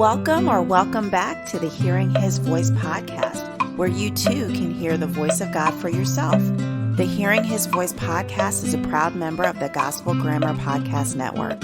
Welcome back to the Hearing His Voice podcast, where you too can hear the voice of God for yourself. The Hearing His Voice podcast is a proud member of the Gospel Grammar Podcast Network.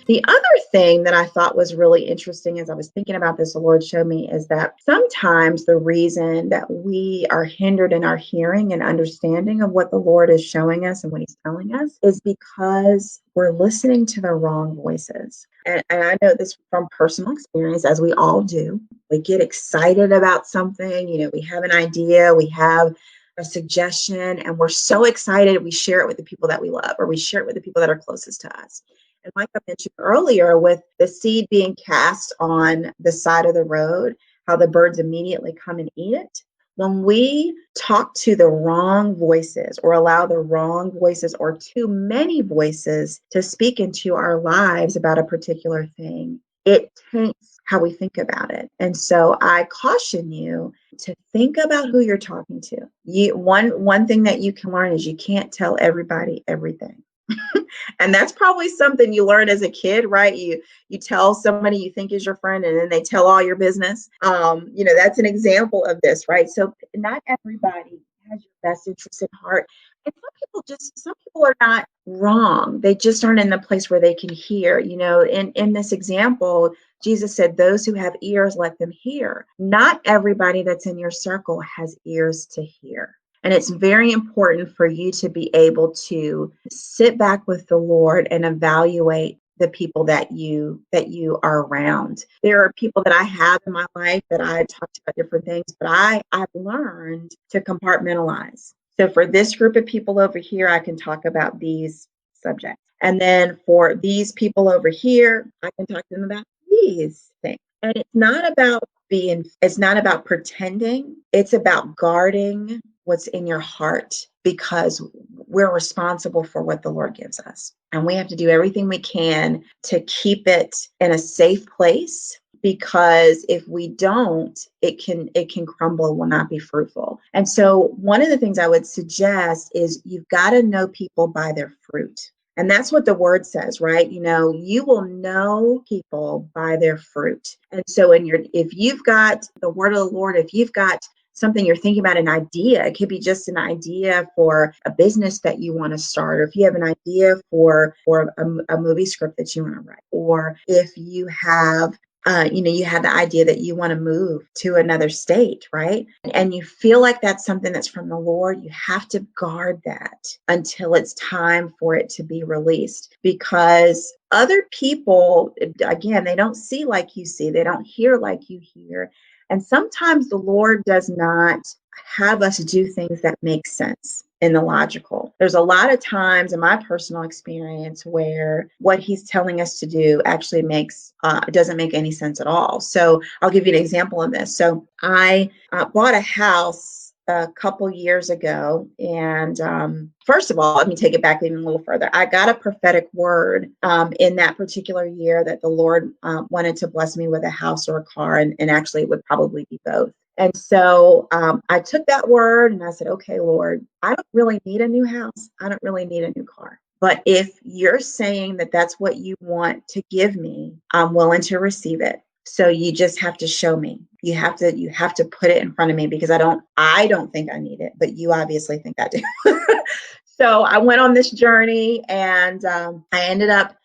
The other thing that I thought was really interesting as I was thinking about this, the Lord showed me, is that sometimes the reason that we are hindered in our hearing and understanding of what the Lord is showing us and what He's telling us is because we're listening to the wrong voices. And I know this from personal experience, as we all do. We get excited about something, we have an idea, we have a suggestion, and we're so excited, we share it with the people that we love, or we share it with the people that are closest to us. And like I mentioned earlier, with the seed being cast on the side of the road, how the birds immediately come and eat it. When we talk to the wrong voices or allow the wrong voices or too many voices to speak into our lives about a particular thing, it taints how we think about it. And so I caution you to think about who you're talking to. One thing that you can learn is you can't tell everybody everything. And that's probably something you learn as a kid, right? You tell somebody you think is your friend and then they tell all your business. That's an example of this, right? So not everybody has your best interest at heart. And some people are not wrong. They just aren't in the place where they can hear. In this example, Jesus said, those who have ears, let them hear. Not everybody that's in your circle has ears to hear. And it's very important for you to be able to sit back with the Lord and evaluate the people that you are around. There are people that I have in my life that I talked about different things, but I've learned to compartmentalize. So for this group of people over here, I can talk about these subjects. And then for these people over here, I can talk to them about these things. And it's not about pretending. It's about guarding what's in your heart, because we're responsible for what the Lord gives us. And we have to do everything we can to keep it in a safe place, because if we don't, it can crumble, will not be fruitful. And so one of the things I would suggest is you've got to know people by their fruit. And that's what the word says, right? You will know people by their fruit. And so if you've got the word of the Lord, if you've got something you're thinking about, an idea, it could be just an idea for a business that you want to start, or if you have an idea for a movie script that you want to write, or if you have you have the idea that you want to move to another state, right? And you feel like that's something that's from the Lord, you have to guard that until it's time for it to be released. Because other people, again, they don't see like you see, they don't hear like you hear. And sometimes the Lord does not have us do things that make sense in the logical. There's a lot of times in my personal experience where what He's telling us to do actually doesn't make any sense at all. So I'll give you an example of this. So I bought a house a couple years ago. And first of all, let me take it back even a little further. I got a prophetic word in that particular year that the Lord wanted to bless me with a house or a car. And actually it would probably be both. And so I took that word and I said, okay, Lord, I don't really need a new house. I don't really need a new car. But if you're saying that that's what you want to give me, I'm willing to receive it. So you just have to show me. You have to put it in front of me, because I don't think I need it, but you obviously think I do. So I went on this journey, and I ended up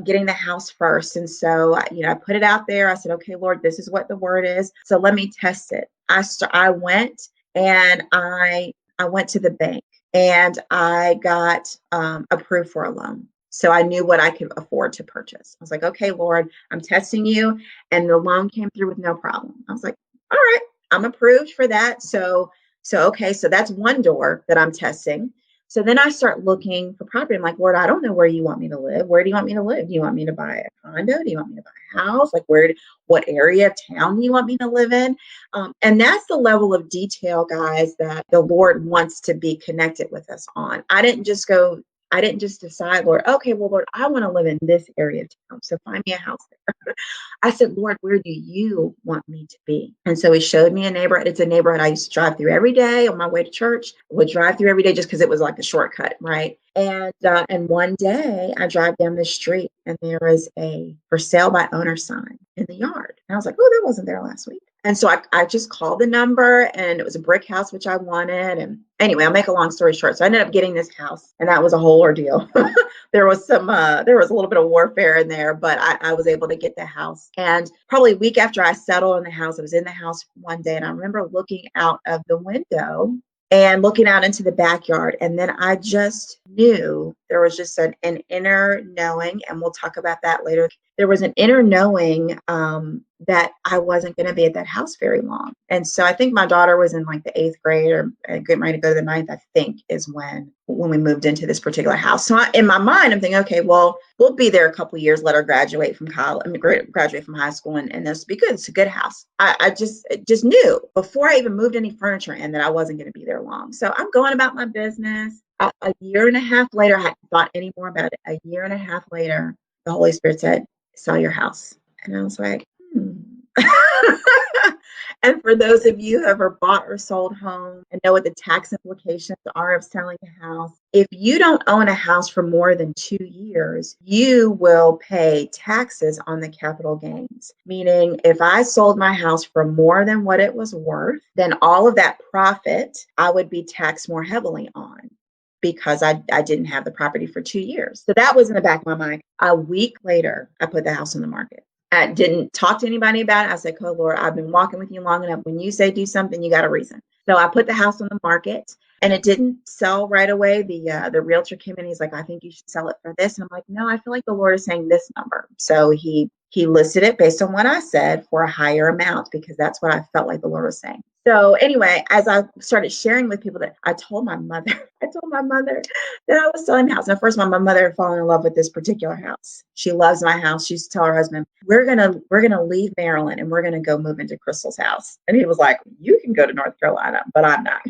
getting the house first. And so, I put it out there. I said, okay, Lord, this is what the word is. So let me test it. I went to the bank, and I got approved for a loan. So I knew what I could afford to purchase. I was like, okay, Lord, I'm testing you. And the loan came through with no problem. I was like, all right, I'm approved for that. So that's one door that I'm testing. So then I start looking for property. I'm like, Lord, I don't know where you want me to live. Where do you want me to live? Do you want me to buy a condo? Do you want me to buy a house? Like what area of town do you want me to live in? And that's the level of detail, guys, that the Lord wants to be connected with us on. I didn't just decide, Lord, okay, well, Lord, I want to live in this area of town, so find me a house there. I said, Lord, where do you want me to be? And so He showed me a neighborhood. It's a neighborhood I used to drive through every day on my way to church. I would drive through every day just because it was like a shortcut, right? And one day I drive down the street and there is a for sale by owner sign. in the yard. And I was like, oh, that wasn't there last week. And so I just called the number, and it was a brick house, which I wanted. And anyway, I'll make a long story short. So I ended up getting this house, and that was a whole ordeal. There was a little bit of warfare in there, but I was able to get the house. And probably a week after I settled in the house, I was in the house one day, and I remember looking out of the window and looking out into the backyard. And then I just knew there was just an inner knowing, and we'll talk about that later. There was an inner knowing that I wasn't going to be at that house very long. And so I think my daughter was in like the 8th grade or getting ready to go to the 9th, I think, is when we moved into this particular house. So in my mind, I'm thinking, okay, well, we'll be there a couple of years, let her graduate from college, graduate from high school, and this will be good. It's a good house. I just knew before I even moved any furniture in that I wasn't going to be there long. So I'm going about my business. A year and a half later, I hadn't thought any more about it. A year and a half later, the Holy Spirit said, sell your house. And I was like, And for those of you who have ever bought or sold home and know what the tax implications are of selling a house, if you don't own a house for more than 2 years, you will pay taxes on the capital gains. Meaning, if I sold my house for more than what it was worth, then all of that profit I would be taxed more heavily on, because I didn't have the property for 2 years. So that was in the back of my mind. A week later, I put the house on the market. I didn't talk to anybody about it. I said, oh, Lord, I've been walking with you long enough. When you say do something, you got a reason. So I put the house on the market, and it didn't sell right away. The realtor came in. He's like, I think you should sell it for this. And I'm like, no, I feel like the Lord is saying this number. So he listed it based on what I said for a higher amount, because that's what I felt like the Lord was saying. So anyway, as I started sharing with people, that I told my mother that I was selling the house. Now, first of all, my mother had fallen in love with this particular house. She loves my house. She used to tell her husband, we're gonna leave Maryland and we're gonna go move into Crystal's house. And he was like, you can go to North Carolina, but I'm not.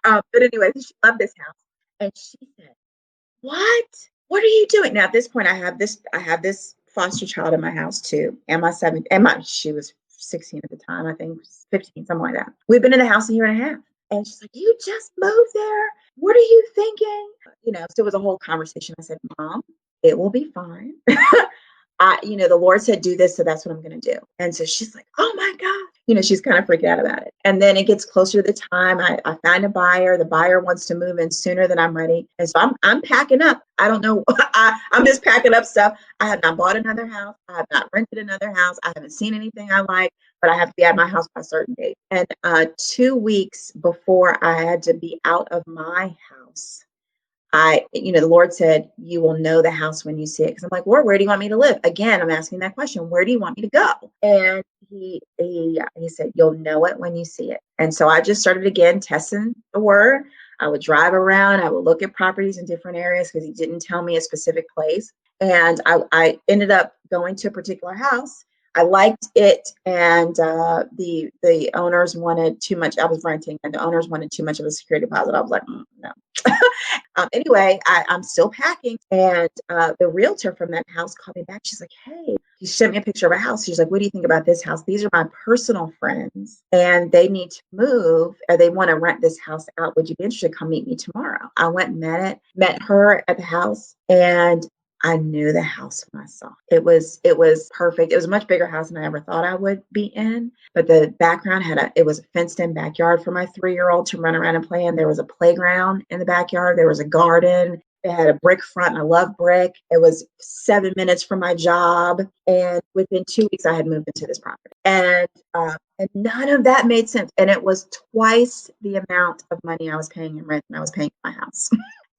But anyway, she loved this house. And she said, what are you doing? Now at this point, I have this foster child in my house too. She was 16 at the time, I think 15, something like that. We've been in the house a year and a half. And she's like, you just moved there? What are you thinking? So it was a whole conversation. I said, Mom, it will be fine. The Lord said, do this. So that's what I'm going to do. And so she's like, oh my God, she's kind of freaking out about it. And then it gets closer to the time. I find a buyer. The buyer wants to move in sooner than I'm ready. And so I'm packing up. I don't know. I'm just packing up stuff. I have not bought another house. I have not rented another house. I haven't seen anything I like, but I have to be at my house by a certain date. And 2 weeks before I had to be out of my house, the Lord said, you will know the house when you see it. Because I'm like, Lord, where do you want me to live? Again, I'm asking that question. Where do you want me to go? And he said, you'll know it when you see it. And so I just started again testing the word. I would drive around. I would look at properties in different areas, because he didn't tell me a specific place. And I ended up going to a particular house. I liked it, and the owners wanted too much. I was renting, and the owners wanted too much of a security deposit. I was like, no. Anyway, I'm still packing, and the realtor from that house called me back. She's like, hey, she sent me a picture of a house. She's like, what do you think about this house? These are my personal friends, and they need to move, or they want to rent this house out. Would you be interested? Come meet me tomorrow. I went and met her at the house, and I knew the house when I saw it. It was perfect. It was a much bigger house than I ever thought I would be in. But the background it was a fenced-in backyard for my 3-year-old to run around and play in. There was a playground in the backyard. There was a garden. It had a brick front, and I love brick. It was 7 minutes from my job. And within 2 weeks, I had moved into this property. And none of that made sense. And it was twice the amount of money I was paying in rent than I was paying in my house.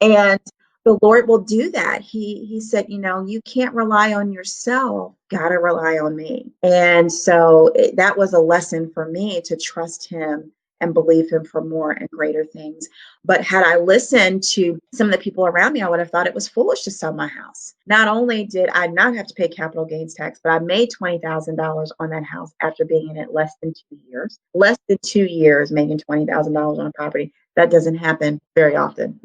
And the Lord will do that. He said, you can't rely on yourself. Gotta rely on me. And so that was a lesson for me, to trust him and believe him for more and greater things. But had I listened to some of the people around me, I would have thought it was foolish to sell my house. Not only did I not have to pay capital gains tax, but I made $20,000 on that house after being in it less than 2 years. Less than 2 years making $20,000 on a property. That doesn't happen very often.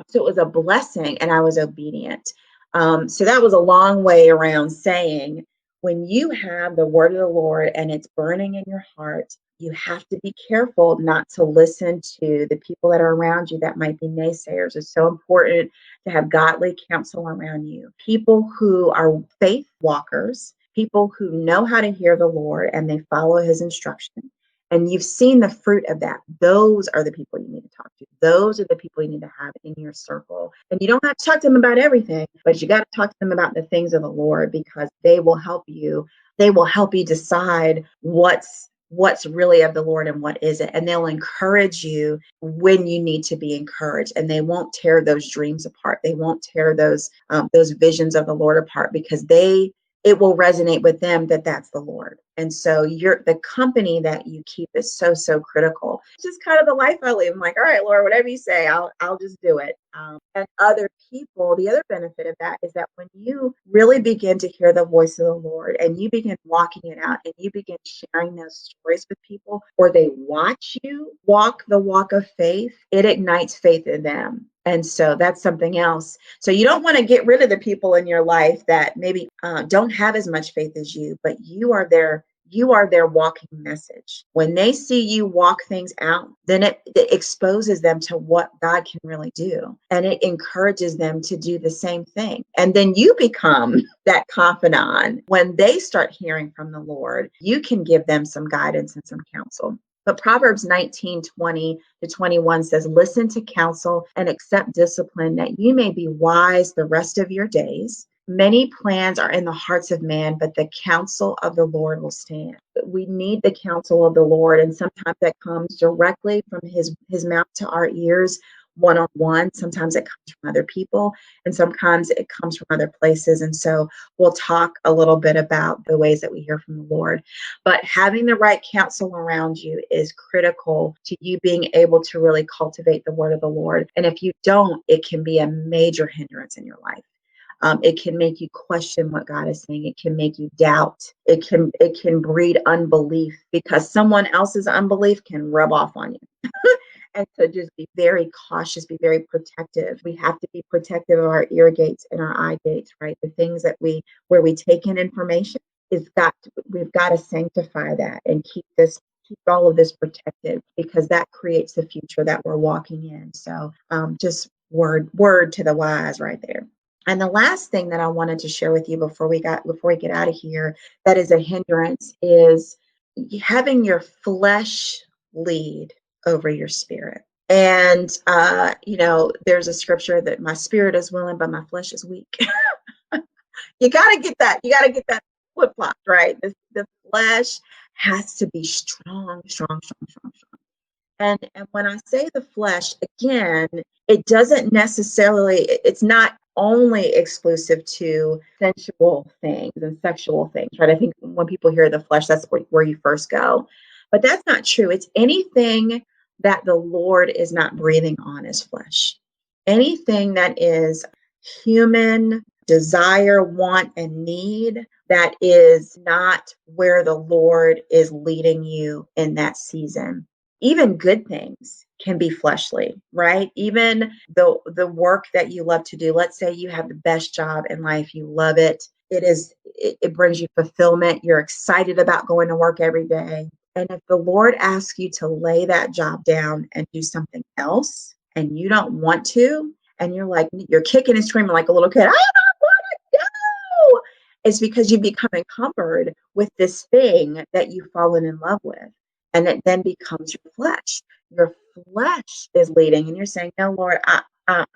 So it was a blessing, and I was obedient. So that was a long way around saying, when you have the word of the Lord and it's burning in your heart, you have to be careful not to listen to the people that are around you that might be naysayers. It's so important to have godly counsel around you. People who are faith walkers, People who know how to hear the Lord and they follow his instruction. And you've seen the fruit of that. Those are the people you need to talk to. Those are the people you need to have in your circle. And you don't have to talk to them about everything, but you got to talk to them about the things of the Lord, because they will help you. They will help you decide what's really of the Lord and what isn't. And they'll encourage you when you need to be encouraged. And they won't tear those dreams apart. They won't tear those visions of the Lord apart, because it will resonate with them that that's the Lord. And so the company that you keep is so, so critical. It's just kind of the life I live. I'm like, all right, Lord, whatever you say, I'll just do it. And other people, the other benefit of that is that when you really begin to hear the voice of the Lord and you begin walking it out and you begin sharing those stories with people, or they watch you walk the walk of faith, it ignites faith in them. And so that's something else. So you don't want to get rid of the people in your life that maybe don't have as much faith as you, but you are their walking message. When they see you walk things out, then it exposes them to what God can really do. And it encourages them to do the same thing. And then you become that confidant. When they start hearing from the Lord, you can give them some guidance and some counsel. But Proverbs 19:20-21 says, listen to counsel and accept discipline, that you may be wise the rest of your days. Many plans are in the hearts of man, but the counsel of the Lord will stand. We need the counsel of the Lord, and sometimes that comes directly from his mouth to our ears, one-on-one. Sometimes it comes from other people, and sometimes it comes from other places. And so we'll talk a little bit about the ways that we hear from the Lord. But having the right counsel around you is critical to you being able to really cultivate the word of the Lord. And if you don't, it can be a major hindrance in your life. It can make you question what God is saying. It can make you doubt. It can breed unbelief, because someone else's unbelief can rub off on you. And so just be very cautious, be very protective. We have to be protective of our ear gates and our eye gates, right? The things that where we take in information we've got to sanctify that and keep all of this protected, because that creates the future that we're walking in. So just word to the wise right there. And the last thing that I wanted to share with you before we get out of here, that is a hindrance, is having your flesh lead over your spirit. And there's a scripture that my spirit is willing, but my flesh is weak. You got to get that. You got to get that flip-flop, right? The flesh has to be strong. And when I say the flesh, again, it doesn't necessarily, it's not only exclusive to sensual things and sexual things, right? I think when people hear the flesh, that's where you first go. But that's not true. It's anything that the Lord is not breathing on as flesh. Anything that is human desire, want, and need, that is not where the Lord is leading you in that season. Even good things can be fleshly, right? Even the work that you love to do. Let's say you have the best job in life. You love it. It brings you fulfillment. You're excited about going to work every day. And if the Lord asks you to lay that job down and do something else, and you don't want to, and you're kicking and screaming like a little kid, I don't want to go. It's because you become encumbered with this thing that you've fallen in love with. And it then becomes your flesh. Your flesh is leading, and you're saying, no, Lord, I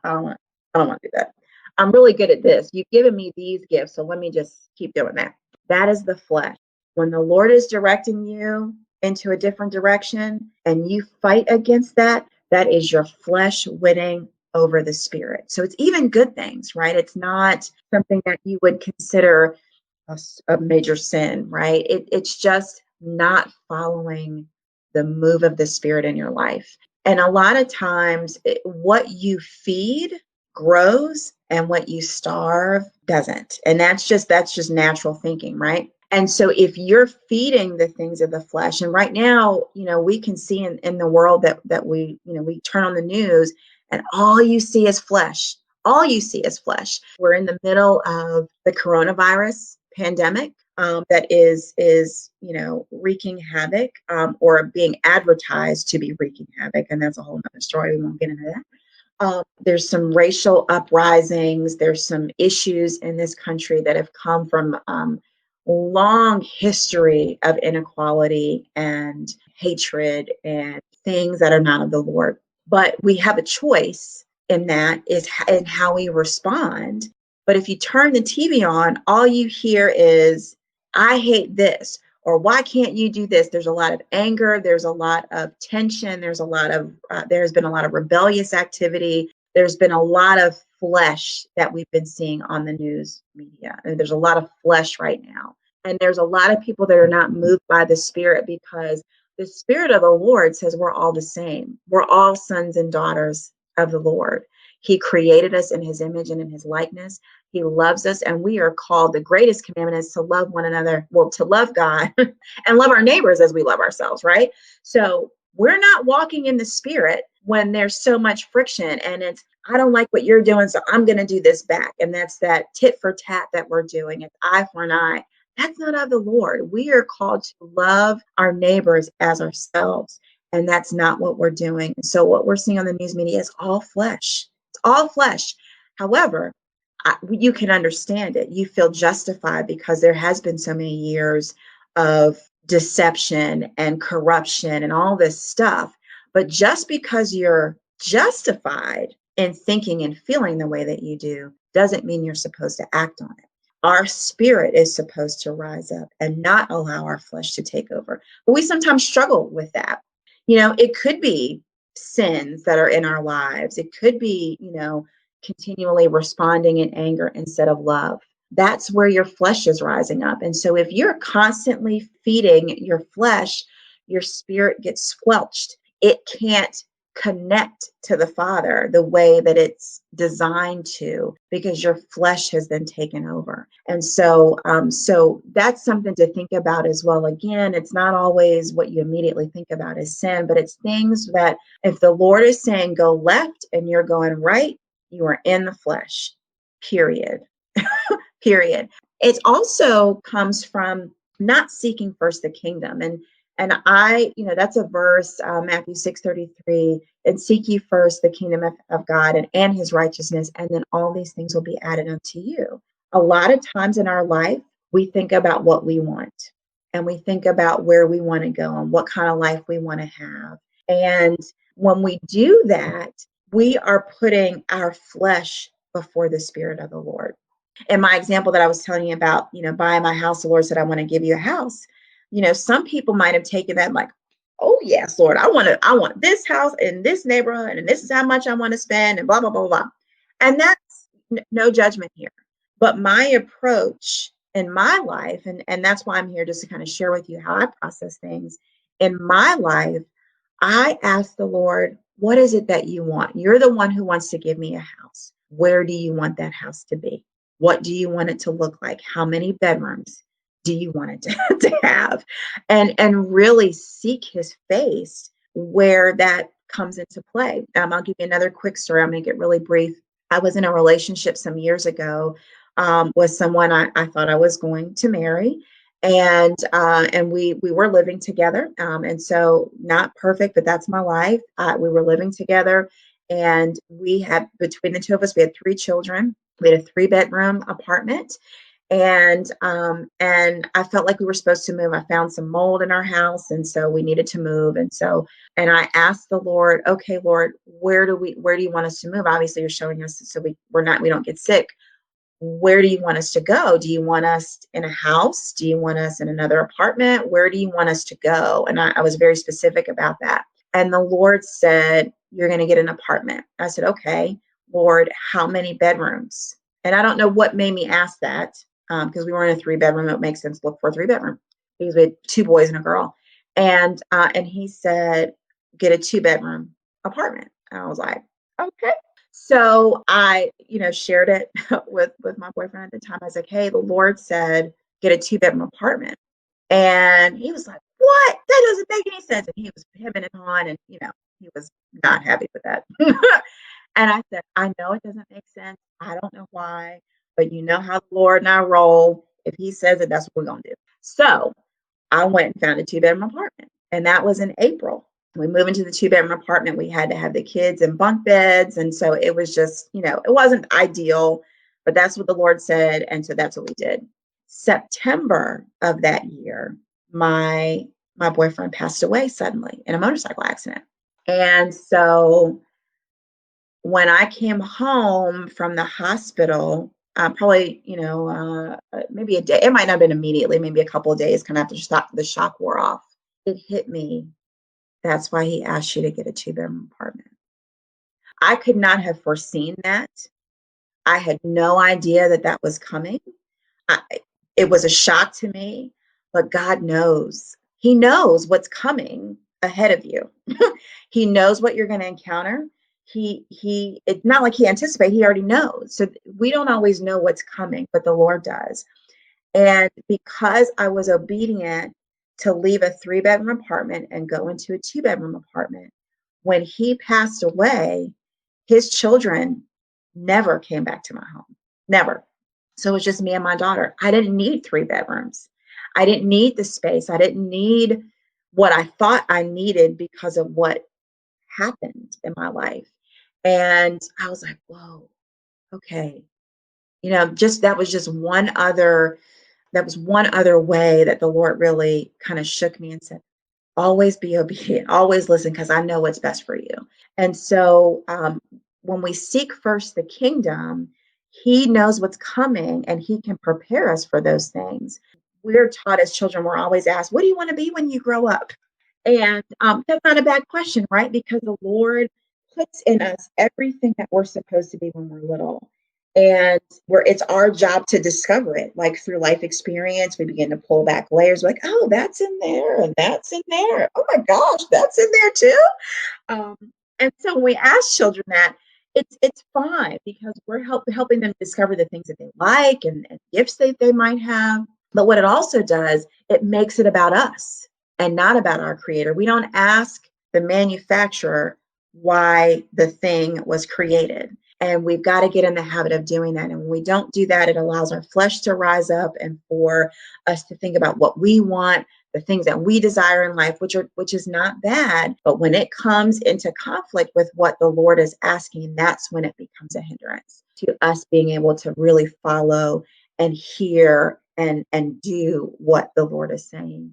don't want to do that. I'm really good at this. You've given me these gifts, so let me just keep doing that. That is the flesh. When the Lord is directing you into a different direction and you fight against that, that is your flesh winning over the spirit. So it's even good things, right? It's not something that you would consider a major sin, right? It's just not following the move of the spirit in your life. And a lot of times what you feed grows and what you starve doesn't. And that's just natural thinking, right? And so if you're feeding the things of the flesh, and right now, we can see in the world that we turn on the news and all you see is flesh. All you see is flesh. We're in the middle of the coronavirus pandemic that is wreaking havoc or being advertised to be wreaking havoc. And that's a whole nother story. We won't get into that. There's some racial uprisings. There's some issues in this country that have come from long history of inequality and hatred and things that are not of the Lord. But we have a choice in that is in how we respond. But if you turn the TV on, all you hear is, I hate this, or why can't you do this? There's a lot of anger. There's a lot of tension. There's been a lot of rebellious activity. There's been a lot of flesh that we've been seeing on the news media. And there's a lot of flesh right now. And there's a lot of people that are not moved by the Spirit, because the Spirit of the Lord says we're all the same. We're all sons and daughters of the Lord. He created us in his image and in his likeness. He loves us, and we are called, the greatest commandment is to love one another, well, to love God and love our neighbors as we love ourselves, right? So we're not walking in the Spirit when there's so much friction and it's, I don't like what you're doing, so I'm going to do this back. And that's that tit for tat that we're doing. It's eye for an eye. That's not of the Lord. We are called to love our neighbors as ourselves. And that's not what we're doing. So what we're seeing on the news media is all flesh. It's all flesh. However, you can understand it. You feel justified because there has been so many years of deception and corruption and all this stuff. But just because you're justified in thinking and feeling the way that you do doesn't mean you're supposed to act on it. Our spirit is supposed to rise up and not allow our flesh to take over. But we sometimes struggle with that. It could be sins that are in our lives. It could be, continually responding in anger instead of love. That's where your flesh is rising up. And so if you're constantly feeding your flesh, your spirit gets squelched. It can't connect to the Father the way that it's designed to, because your flesh has been taken over. And so that's something to think about as well. Again, it's not always what you immediately think about as sin, but it's things that if the Lord is saying go left and you're going right, you are in the flesh, period. Period. It also comes from not seeking first the kingdom. And I, that's a verse, Matthew 6:33, and seek ye first the kingdom of God and his righteousness, and then all these things will be added unto you. A lot of times in our life, we think about what we want, and we think about where we want to go and what kind of life we want to have. And when we do that, we are putting our flesh before the Spirit of the Lord. In my example that I was telling you about, buying my house, the Lord said, I want to give you a house. Some people might have taken that like, oh yes, Lord, I want this house in this neighborhood, and this is how much I want to spend, and blah, blah, blah, blah. And that's no judgment here. But my approach in my life, and that's why I'm here, just to kind of share with you how I process things in my life, I ask the Lord, what is it that you want? You're the one who wants to give me a house. Where do you want that house to be? What do you want it to look like? How many bedrooms do you want it to have? And really seek his face where that comes into play. I'll give you another quick story. I'll make it really brief. I was in a relationship some years ago with someone I thought I was going to marry. And we were living together. And so not perfect, but that's my life. We were living together, and we had, between the two of us, we had 3 children. We had a 3-bedroom apartment. And I felt like we were supposed to move. I found some mold in our house, and so we needed to move. And I asked the Lord, okay, Lord, where do you want us to move? Obviously, you're showing us so we don't get sick. Where do you want us to go? Do you want us in a house? Do you want us in another apartment? Where do you want us to go? And I was very specific about that. And the Lord said, you're going to get an apartment. I said, okay, Lord, how many bedrooms? And I don't know what made me ask that, because we were in a 3-bedroom. It makes sense to look for a 3-bedroom because we had 2 boys and a girl. And he said, get a 2-bedroom apartment. And I was like, okay. So I, shared it with my boyfriend at the time. I was like, hey, the Lord said, get a 2-bedroom apartment. And he was like, what? That doesn't make any sense. And he was hemming and hawing, and, he was not happy with that. And I said, I know it doesn't make sense. I don't know why, but you know how the Lord and I roll. If he says it, that's what we're going to do. So I went and found a 2-bedroom apartment. And that was in April. We moved into the 2-bedroom apartment. We had to have the kids in bunk beds. And so it was just, it wasn't ideal, but that's what the Lord said. And so that's what we did. September of that year, my boyfriend passed away suddenly in a motorcycle accident. And so when I came home from the hospital, probably, maybe a day, it might not have been immediately, maybe a couple of days kind of after the shock wore off, it hit me. That's why he asked you to get a 2-bedroom apartment. I could not have foreseen that. I had no idea that that was coming. I, it was a shock to me, but God knows. He knows what's coming ahead of you. He knows what you're going to encounter. It's not like he anticipates, he already knows. So we don't always know what's coming, but the Lord does. And because I was obedient to leave a 3-bedroom apartment and go into a 2-bedroom apartment, when he passed away, his children never came back to my home. Never. So it was just me and my daughter. I didn't need 3 bedrooms. I didn't need the space. I didn't need what I thought I needed because of what happened in my life. And I was like, whoa, okay. Just that was one other way that the Lord really kind of shook me and said, always be obedient, always listen, because I know what's best for you. And so when we seek first the kingdom, he knows what's coming and he can prepare us for those things. We're taught as children, we're always asked, what do you want to be when you grow up? And that's not a bad question, right? Because the Lord puts in us everything that we're supposed to be when we're little. And it's our job to discover it. Like through life experience, we begin to pull back layers like, oh, that's in there and that's in there. Oh my gosh, that's in there too. And so when we ask children that, it's fine because we're helping them discover the things that they like and gifts that they might have. But what it also does, it makes it about us and not about our creator. We don't ask the manufacturer why the thing was created. And we've got to get in the habit of doing that. And when we don't do that, it allows our flesh to rise up and for us to think about what we want, the things that we desire in life, which is not bad. But when it comes into conflict with what the Lord is asking, that's when it becomes a hindrance to us being able to really follow and hear and do what the Lord is saying.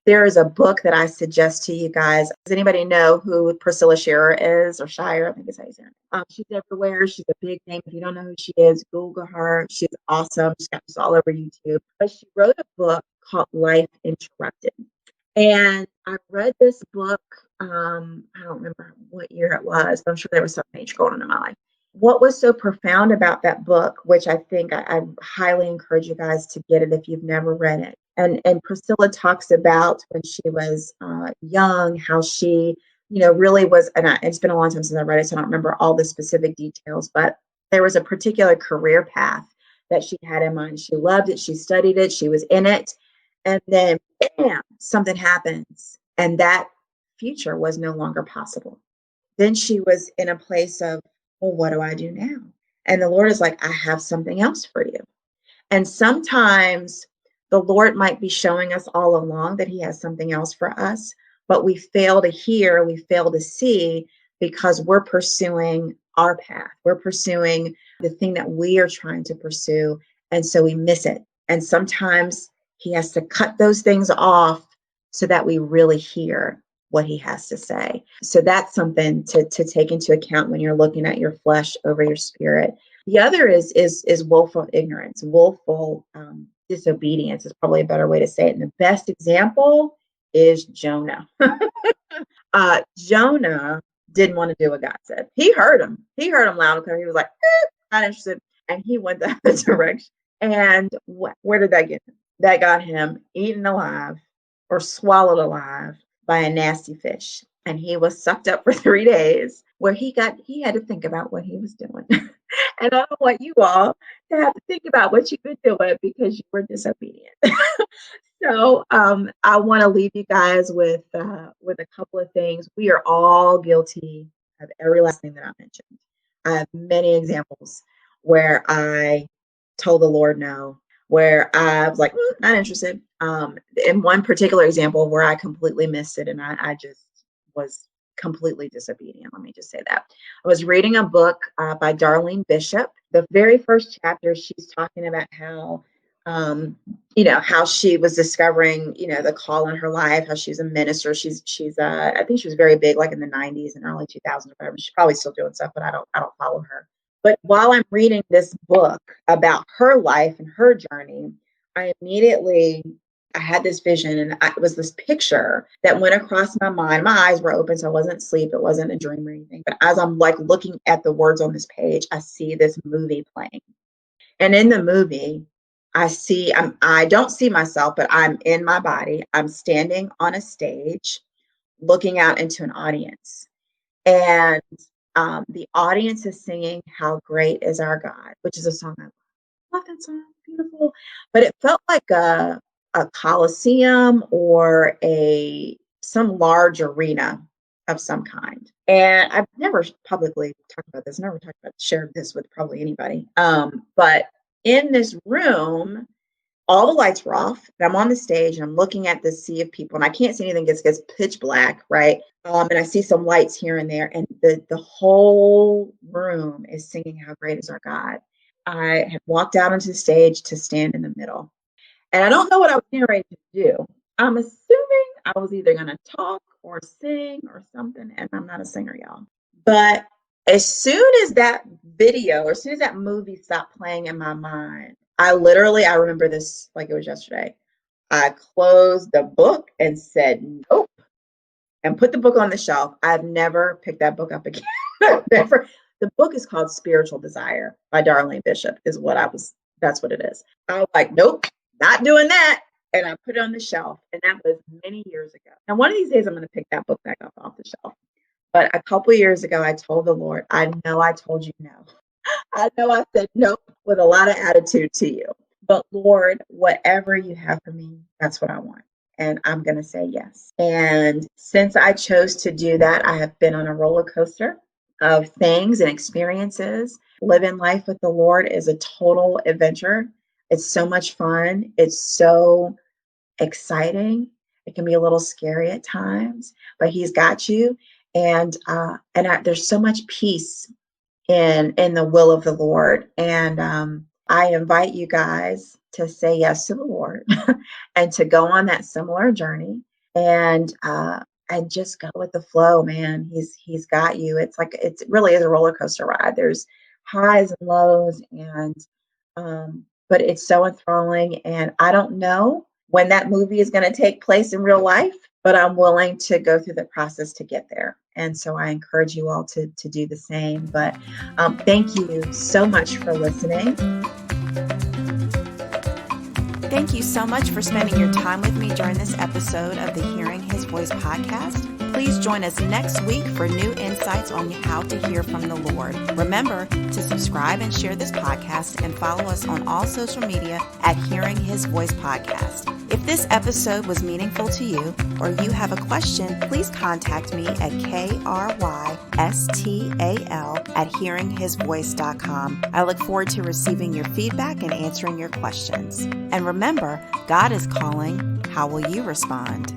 There is a book that I suggest to you guys. Does anybody know who Priscilla is, or Shire? I think it's how you say it. She's everywhere. She's a big name. If you don't know who she is, Google her. She's awesome. She's got this all over YouTube. But she wrote a book called Life Interrupted. And I read this book, I don't remember what year it was, but I'm sure there was something major going on in my life. What was so profound about that book, which I think I highly encourage you guys to get it if you've never read it. And Priscilla talks about when she was young, how she, really was, and it's been a long time since I read it, so I don't remember all the specific details, but there was a particular career path that she had in mind. She loved it. She studied it. She was in it. And then, bam, something happens. And that future was no longer possible. Then she was in a place of, well, what do I do now? And the Lord is like, I have something else for you. And sometimes the Lord might be showing us all along that he has something else for us, but we fail to hear, we fail to see because we're pursuing our path. We're pursuing the thing that we are trying to pursue. And so we miss it. And sometimes he has to cut those things off so that we really hear what he has to say. So that's something to take into account when you're looking at your flesh over your spirit. The other is willful ignorance, willful disobedience is probably a better way to say it. And the best example is Jonah. Jonah didn't want to do what God said. He heard him. He heard him loud because he was like, not interested. And he went the other direction. And where did that get him? That got him eaten alive or swallowed alive by a nasty fish. And he was sucked up for 3 days where he had to think about what he was doing. And I don't want you all to have to think about what you've been doing because you were disobedient. So I want to leave you guys with a couple of things. We are all guilty of every last thing that I mentioned. I have many examples where I told the Lord no, where I was like, not interested. In one particular example where I completely missed it and I just was completely disobedient. Let me just say that. I was reading a book by Darlene Bishop. The very first chapter, she's talking about how how she was discovering, the call in her life, how she's a minister. She's I think she was very big, like in the 90s and early 2000s, or whatever. She's probably still doing stuff, but I don't follow her. But while I'm reading this book about her life and her journey, I had this vision, and it was this picture that went across my mind. My eyes were open, so I wasn't asleep. It wasn't a dream or anything. But as I'm like looking at the words on this page, I see this movie playing. And in the movie, I don't see myself, but I'm in my body. I'm standing on a stage looking out into an audience. And the audience is singing "How Great Is Our God," which is a song I love that song. Beautiful. But it felt like a coliseum or some large arena of some kind. And I've never publicly talked about this, shared this with probably anybody. But in this room, all the lights were off, and I'm on the stage, and I'm looking at this sea of people, and I can't see anything. It gets pitch black, right? And I see some lights here and there, and the whole room is singing "How Great Is Our God." I had walked out onto the stage to stand in the middle. And I don't know what I was getting ready to do. I'm assuming I was either going to talk or sing or something, and I'm not a singer, y'all. But as soon as that video, or as soon as that movie stopped playing in my mind, I remember this like it was yesterday. I closed the book and said, nope, and put the book on the shelf. I've never picked that book up again. The book is called Spiritual Desire by Darlene Bishop, that's what it is. I was like, nope, not doing that. And I put it on the shelf, and that was many years ago. Now, one of these days I'm going to pick that book back up off the shelf. But a couple of years ago, I told the Lord, I know I told you no. I know I said no with a lot of attitude to you. But Lord, whatever you have for me, that's what I want. And I'm going to say yes. And since I chose to do that, I have been on a roller coaster of things and experiences. Living life with the Lord is a total adventure. It's so much fun. It's so exciting. It can be a little scary at times, but He's got you. And there's so much peace in the will of the Lord. And I invite you guys to say yes to the Lord and to go on that similar journey and just go with the flow, man. He's got you. It really is a roller coaster ride. There's highs and lows, and but it's so enthralling. And I don't know when that movie is going to take place in real life, but I'm willing to go through the process to get there. And so I encourage you all to do the same. But thank you so much for listening. Thank you so much for spending your time with me during this episode of the Hearing His Voice podcast. Please join us next week for new insights on how to hear from the Lord. Remember to subscribe and share this podcast, and follow us on all social media at Hearing His Voice Podcast. If this episode was meaningful to you, or you have a question, please contact me at krystal@hearinghisvoice.com. I look forward to receiving your feedback and answering your questions. And remember, God is calling. How will you respond?